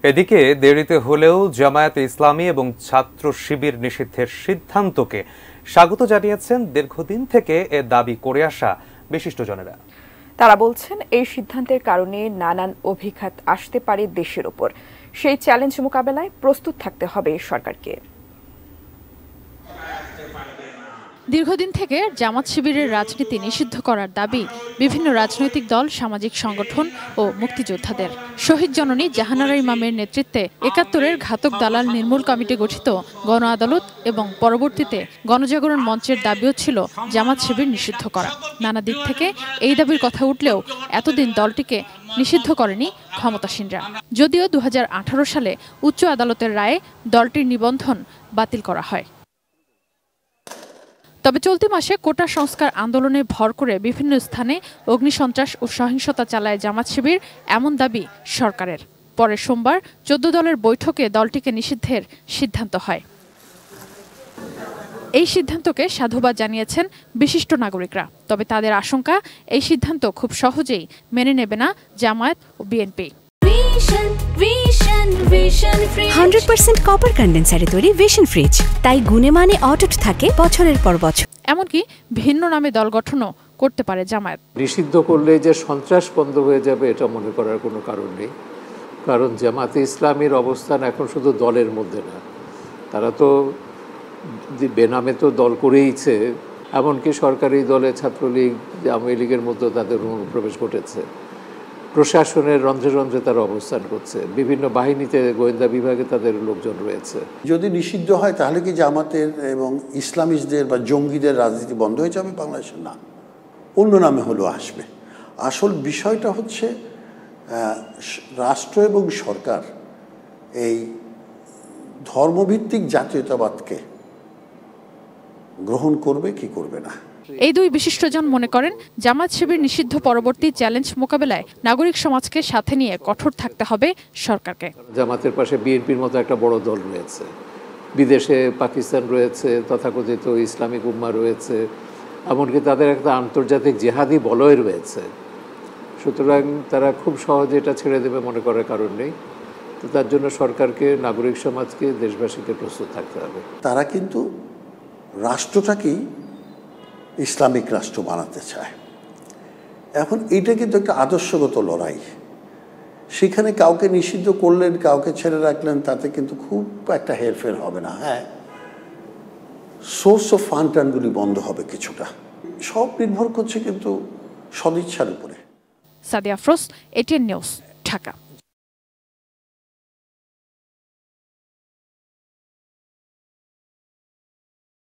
এদিকে দেরিতে হলেও জামায়াতে ইসলামী এবং ছাত্র শিবির নিষিদ্ধের সিদ্ধান্তকে স্বাগত জানিয়েছেন দীর্ঘদিন থেকে এ দাবি করে আসা বিশিষ্টজনেরা। তারা বলছেন এই সিদ্ধান্তের কারণে নানান অভিঘাত আসতে পারে দেশের উপর। সেই চ্যালেঞ্জ মোকাবেলায় প্রস্তুত থাকতে হবে সরকারকে। দীর্ঘদিন থেকে জামাত শিবিরের রাজনীতি নিষিদ্ধ করার দাবি বিভিন্ন রাজনৈতিক দল, সামাজিক সংগঠন ও মুক্তিযোদ্ধাদের। শহীদ জননী জাহানারা ইমামের নেতৃত্বে ৭১-এর ঘাতক দালাল নির্মূল কমিটি গঠিত গণ আদালত এবং পরবর্তীতে গণজাগরণ মঞ্চের দাবিও ছিল জামাত শিবির নিষিদ্ধ করা। নানা দিক থেকে এই দাবির কথা উঠলেও এতদিন দলটিকে নিষিদ্ধ করেনি ক্ষমতাসীনরা। যদিও ২০১৮ সালে উচ্চ আদালতের রায়ে দলটির নিবন্ধন বাতিল করা হয়। তবে চলতি মাসে কোটা সংস্কার আন্দোলনে ভর করে বিভিন্ন স্থানে অগ্নিসন্ত্রাস ও সহিংসতা চালায় জামাত শিবির, এমন দাবি সরকারের। পরে সোমবার ১৪ দলের বৈঠকে দলটিকে নিষিদ্ধের সিদ্ধান্ত হয়। এই সিদ্ধান্তকে সাধুবাদ জানিয়েছেন বিশিষ্ট নাগরিকরা। তবে তাদের আশঙ্কা, এই সিদ্ধান্ত খুব সহজেই মেনে নেবে না জামায়াত ও বিএনপি। 100% কপার কন্ডেন্সারে তৈরি ভিশন ফ্রিজ, তাই গুণে মানে অটুট থাকে বছরের পর বছর। এমনকি ভিন্ন নামে দল গঠনও করতে পারে জামায়াত। নিষিদ্ধ করলে যে সন্ত্রাস বন্ধ হয়ে যাবে এটা মনে করার কোনো কারণ নেই। কারণ জামাতে ইসলামীর অবস্থান এখন শুধু দলের মধ্যে না, তারা তো বেনামে তো দল করেইছে। এমনকি সরকারি দলে ছাত্রলীগ, আওয়ামী লীগের মধ্যে তাদের অনুপ্রবেশ ঘটেছে। প্রশাসনের রন্ধ্রে রন্ধ্রে তারা অবস্থান করছে, বিভিন্ন বাহিনীতে, গোয়েন্দা বিভাগে তাদের লোকজন রয়েছে। যদি নিষিদ্ধ হয় তাহলে কি জামাতের এবং ইসলামিস্টদের বা জঙ্গিদের রাজনীতি বন্ধ হয়ে যাবে বাংলাদেশে? না, অন্য নামে হলেও আসবে। আসল বিষয়টা হচ্ছে রাষ্ট্র এবং সরকার এই ধর্মভিত্তিক জাতীয়তাবাদকে গ্রহণ করবে কি করবে না। এই দুই বিশিষ্টজন মনে করেন, জামাত শিবির নিষিদ্ধ পরবর্তী চ্যালেঞ্জ মোকাবেলায় নাগরিক সমাজকে সাথে নিয়ে কঠোর থাকতে হবে সরকারকে। জামাতের পাশে বিএনপির মতো একটা বড় দল রয়েছে, বিদেশে পাকিস্তান রয়েছে, তথাকথিত ইসলামিক উম্মা রয়েছে, এমনকি তাদের একটা আন্তর্জাতিক জেহাদি বলয় রয়েছে। সুতরাং তারা খুব সহজে এটা ছেড়ে দেবে মনে করার কারণ নেই। তো তার জন্য সরকারকে, নাগরিক সমাজকে, দেশবাসীকে প্রস্তুত থাকতে হবে। তারা কিন্তু রাষ্ট্রটাকেই ইসলামিক রাষ্ট্র বানাতে চায়। এখন এইটা কিন্তু একটা আদর্শগত লড়াই। সেখানে কাউকে নিষিদ্ধ করলেন, কাউকে ছেড়ে রাখলেন, তাতে কিন্তু খুব একটা হেরফের হবে না। হ্যাঁ, সোর্স অফ ফান্ড টার্নগুলি বন্ধ হবে কিছুটা। সব নির্ভর করছে কিন্তু সদিচ্ছার উপরে। Sadia Afroz, ATN news, Dhaka.